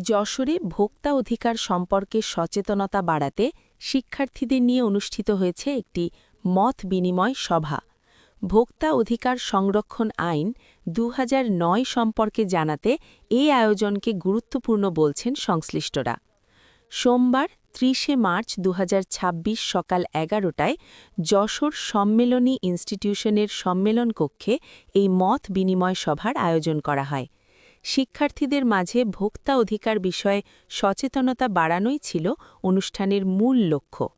যশোরে ভোক্তা অধিকার সম্পর্কে সচেতনতা বাড়াতে শিক্ষার্থীদের নিয়ে অনুষ্ঠিত হয়েছে একটি মত বিনিময় সভা। ভোক্তা অধিকার সংরক্ষণ আইন ২০০৯ সম্পর্কে জানাতে এই আয়োজনকে গুরুত্বপূর্ণ বলছেন সংশ্লিষ্টরা। সোমবার ৩০ মার্চ ২০২৬ সকাল ১১টায় যশোর সম্মেলনী ইনস্টিটিউশনের সম্মেলন কক্ষে এই মত বিনিময় সভার আয়োজন করা হয়। শিক্ষার্থীদের মাঝে ভোক্তা অধিকার বিষয়ে সচেতনতা বাড়ানোই ছিল অনুষ্ঠানের মূল লক্ষ্য।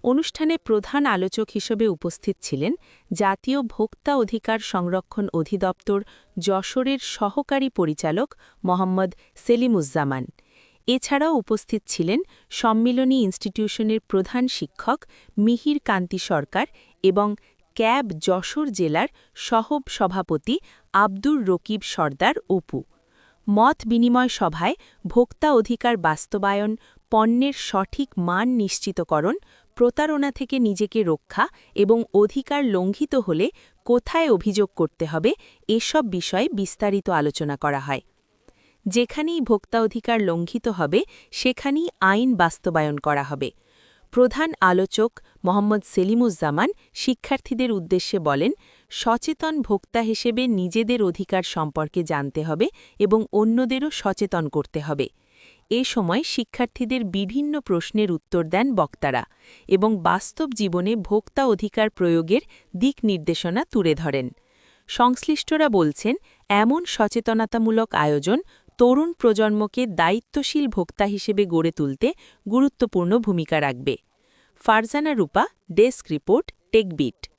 অনুষ্ঠানে প্রধান আলোচক হিসেবে উপস্থিত ছিলেন জাতীয় ভোক্তা অধিকার সংরক্ষণ অধিদপ্তর যশোরের সহকারী পরিচালক মোহাম্মদ সেলিমুজ্জামান। এছাড়াও উপস্থিত ছিলেন সম্মিলনী ইনস্টিটিউশনের প্রধান শিক্ষক মিহির কান্তি সরকার এবং ক্যাব যশোর জেলার সহ-সভাপতি আব্দুর রকিব সর্দার অপু। মত বিনিময় সভায় ভোক্তা অধিকার বাস্তবায়ন, পণ্যের সঠিক মান নিশ্চিতকরণ, প্রতারণা থেকে নিজেকে রক্ষা এবং অধিকার লঙ্ঘিত হলে কোথায় অভিযোগ করতে হবে এসব বিষয়ে বিস্তারিত আলোচনা করা হয়। যেখানেই ভোক্তা অধিকার লঙ্ঘিত হবে সেখানেই আইন বাস্তবায়ন করা হবে। প্রধান আলোচক মোহাম্মদ সেলিমুজ্জামান শিক্ষার্থীদের উদ্দেশ্যে বলেন, সচেতন ভোক্তা হিসেবে নিজেদের অধিকার সম্পর্কে জানতে হবে এবং অন্যদেরও সচেতন করতে হবে। এ সময় শিক্ষার্থীদের বিভিন্ন প্রশ্নের উত্তর দেন বক্তারা এবং বাস্তব জীবনে ভোক্তা অধিকার প্রয়োগের দিক নির্দেশনা তুলে ধরেন। সংশ্লিষ্টরা বলছেন, এমন সচেতনতামূলক আয়োজন তরুণ প্রজন্মকে দায়িত্বশীল ভোক্তা হিসেবে গড়ে তুলতে গুরুত্বপূর্ণ ভূমিকা রাখবে। ফারজানা রূপা, ডেস্ক রিপোর্ট, টেকবিট।